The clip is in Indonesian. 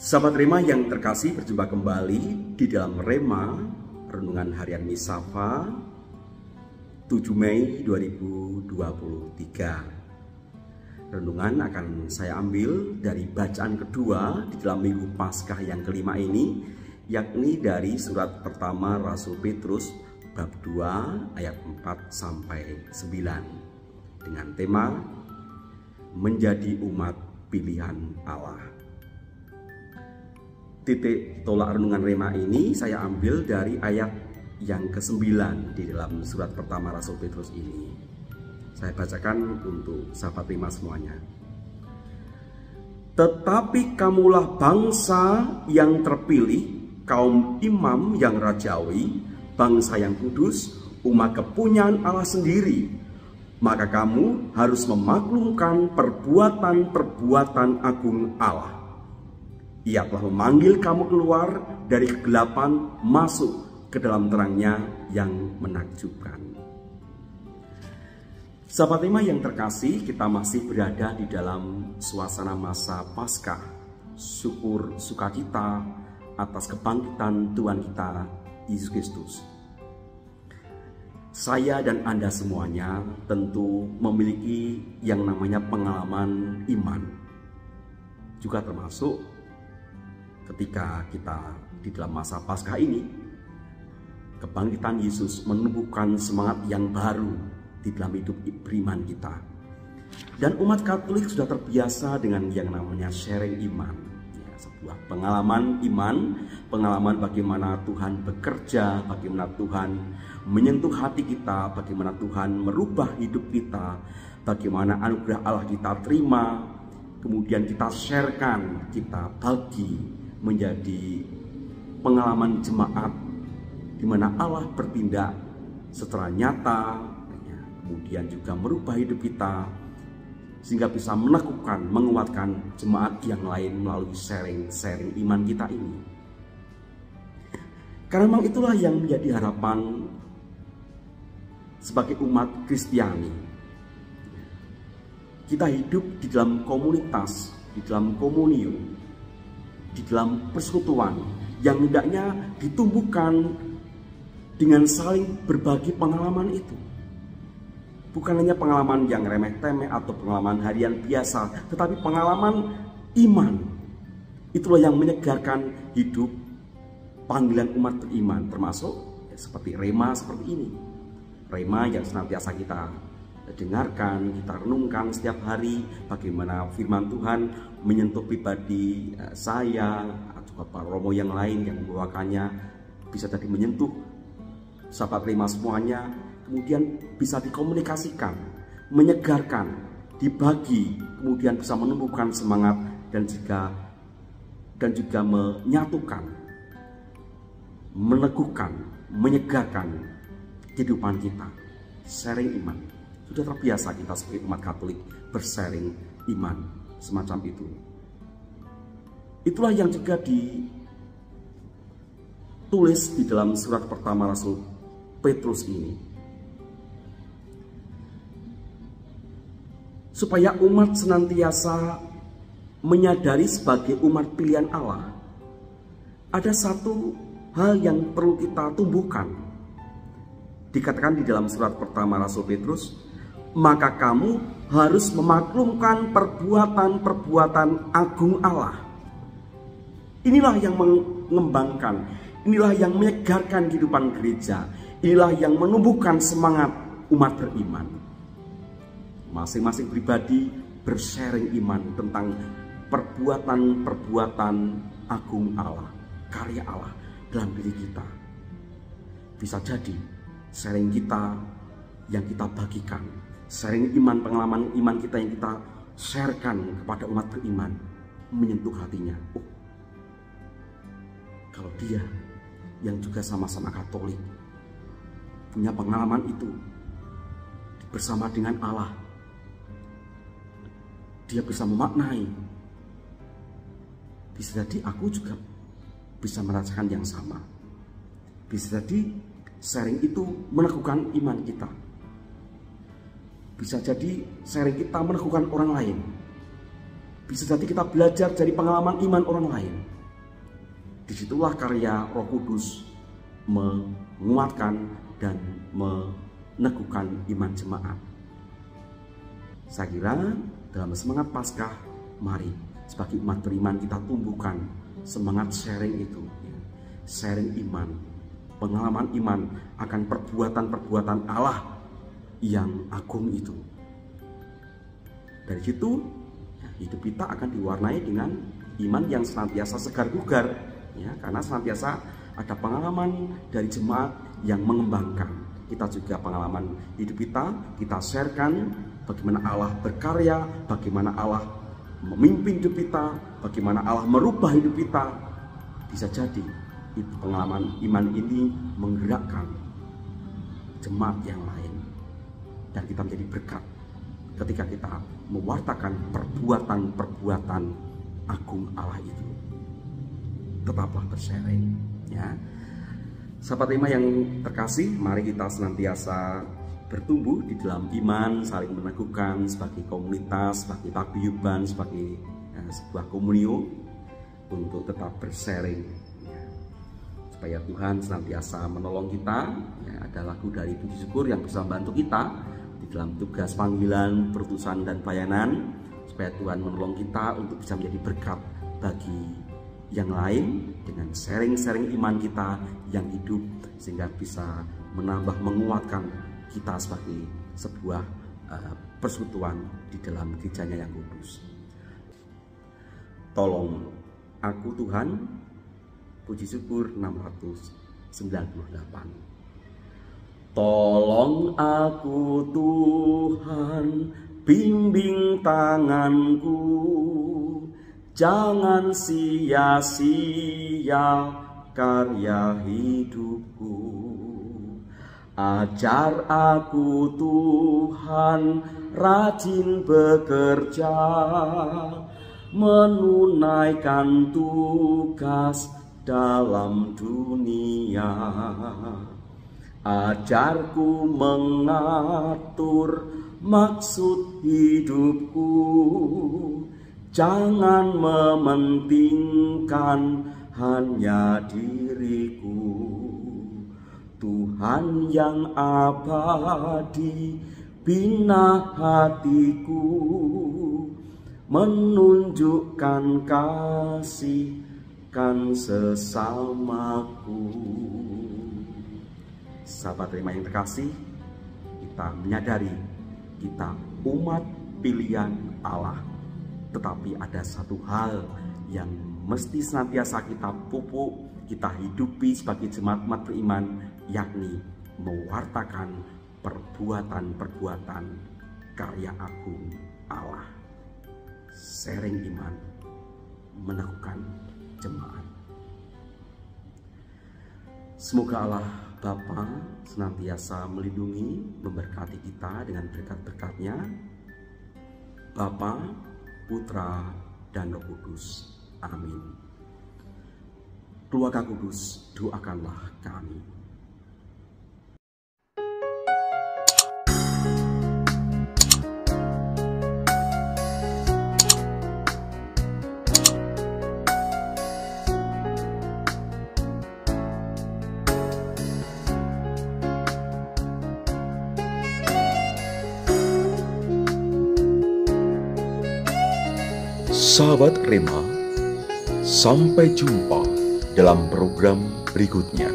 Sahabat Rema yang terkasih, berjumpa kembali di dalam Rema Renungan Harian Misafa 7 Mei 2023. Renungan akan saya ambil dari bacaan kedua di dalam Minggu Paskah yang kelima ini, yakni dari surat pertama Rasul Petrus bab 2 ayat 4 sampai 9 dengan tema menjadi umat pilihan Allah. Titik tolak renungan Rema ini saya ambil dari ayat yang ke-9 di dalam surat pertama Rasul Petrus ini. Saya bacakan untuk sahabat Rema semuanya. Tetapi kamulah bangsa yang terpilih, kaum imam yang rajawi, bangsa yang kudus, umat kepunyaan Allah sendiri. Maka kamu harus memaklumkan perbuatan-perbuatan agung Allah. Ia telah memanggil kamu keluar dari kegelapan masuk ke dalam terangnya yang menakjubkan. Sahabat Rema yang terkasih, kita masih berada di dalam suasana masa Paskah. Syukur sukacita atas kebangkitan Tuhan kita Yesus Kristus. Saya dan Anda semuanya tentu memiliki yang namanya pengalaman iman. Juga termasuk ketika kita di dalam masa Paskah ini, kebangkitan Yesus menumbuhkan semangat yang baru di dalam hidup beriman kita. Dan umat Katolik sudah terbiasa dengan yang namanya sharing iman. Ya, sebuah pengalaman iman, pengalaman bagaimana Tuhan bekerja, bagaimana Tuhan menyentuh hati kita, bagaimana Tuhan merubah hidup kita, bagaimana anugerah Allah kita terima, kemudian kita sharekan, kita bagi menjadi pengalaman jemaat di mana Allah bertindak secara nyata, kemudian juga merubah hidup kita sehingga bisa meneguhkan, menguatkan jemaat yang lain melalui sharing iman kita ini. Karena memang itulah yang menjadi harapan sebagai umat Kristiani. Kita hidup di dalam komunitas, di dalam komunium, di dalam persekutuan yang hendaknya ditumbuhkan dengan saling berbagi pengalaman itu. Bukan hanya pengalaman yang remeh-temeh atau pengalaman harian biasa, tetapi pengalaman iman. Itulah yang menyegarkan hidup panggilan umat beriman, termasuk seperti Rema seperti ini. Rema yang senantiasa kita dengarkan, kita renungkan setiap hari bagaimana firman Tuhan menyentuh pribadi saya atau Bapak Romo yang lain yang membawakannya, bisa tadi menyentuh sahabat Rema semuanya, kemudian bisa dikomunikasikan, menyegarkan, dibagi, kemudian bisa menumbuhkan semangat dan juga menyatukan, meneguhkan, menyegarkan kehidupan kita. Sharing iman. Sudah terbiasa kita sebagai umat Katolik bersharing iman semacam itu. Itulah yang juga ditulis di dalam surat pertama Rasul Petrus ini. Supaya umat senantiasa menyadari sebagai umat pilihan Allah, ada satu hal yang perlu kita tumbuhkan. Dikatakan di dalam surat pertama Rasul Petrus, maka kamu harus memaklumkan perbuatan-perbuatan agung Allah. Inilah yang mengembangkan, inilah yang menyegarkan kehidupan gereja, inilah yang menumbuhkan semangat umat beriman. Masing-masing pribadi bersharing iman tentang perbuatan-perbuatan agung Allah, karya Allah dalam diri kita. Bisa jadi sharing kita yang kita bagikan, sharing iman, pengalaman iman kita yang kita sharekan kepada umat beriman, menyentuh hatinya. Oh, kalau dia yang juga sama-sama Katolik punya pengalaman itu bersama dengan Allah, dia bisa memaknai. Bisa jadi aku juga bisa merasakan yang sama. Bisa jadi sharing itu meneguhkan iman kita. Bisa jadi sharing kita meneguhkan orang lain. Bisa jadi kita belajar dari pengalaman iman orang lain. disitulah karya Roh Kudus menguatkan dan meneguhkan iman jemaat. Saya kira dalam semangat Paskah, mari sebagai umat beriman kita tumbuhkan semangat sharing itu, sharing iman, pengalaman iman akan perbuatan-perbuatan Allah yang agung itu. Dari situ hidup kita akan diwarnai dengan iman yang senantiasa segar bugar, ya, karena senantiasa ada pengalaman dari jemaat yang mengembangkan. Kita juga pengalaman hidup kita sharekan bagaimana Allah berkarya, bagaimana Allah memimpin hidup kita, bagaimana Allah merubah hidup kita. Bisa jadi itu pengalaman iman ini menggerakkan jemaat yang lain, dan kita menjadi berkat ketika kita mewartakan perbuatan-perbuatan agung Allah itu. Tetaplah bersharing, ya. Sahabat Rema yang terkasih, mari kita senantiasa bertumbuh di dalam iman, saling meneguhkan sebagai komunitas, sebagai paguyuban, sebagai sebuah komunio, untuk tetap bersharing, ya, supaya Tuhan senantiasa menolong kita. Ya, ada lagu dari Puji Syukur yang bisa membantu kita di dalam tugas panggilan, perutusan dan pelayanan, supaya Tuhan menolong kita untuk bisa menjadi berkat bagi yang lain dengan sharing-sharing iman kita yang hidup, sehingga bisa menambah menguatkan kita sebagai sebuah persekutuan di dalam gerejanya yang kudus. Tolong aku Tuhan, Puji Syukur 698. Tolong aku Tuhan, bimbing tanganku, jangan sia-sia karya hidupku. Ajar aku Tuhan, rajin bekerja, menunaikan tugas dalam dunia. Ajarku mengatur maksud hidupku, jangan mementingkan hanya diriku. Tuhan yang abadi, bina hatiku, menunjukkan kasih kan sesamaku. Sahabat Rema yang terkasih, kita menyadari kita umat pilihan Allah, tetapi ada satu hal yang mesti senantiasa kita pupuk, kita hidupi sebagai jemaat umat beriman, yakni mewartakan perbuatan-perbuatan karya agung Allah. Sharing iman, meneguhkan jemaat. Semoga Allah Bapa senantiasa melindungi, memberkati kita dengan berkat-berkat-Nya, Bapa, Putra, dan Roh Kudus. Amin. Keluarga Kudus, doakanlah kami. Sahabat Rema, sampai jumpa dalam program berikutnya.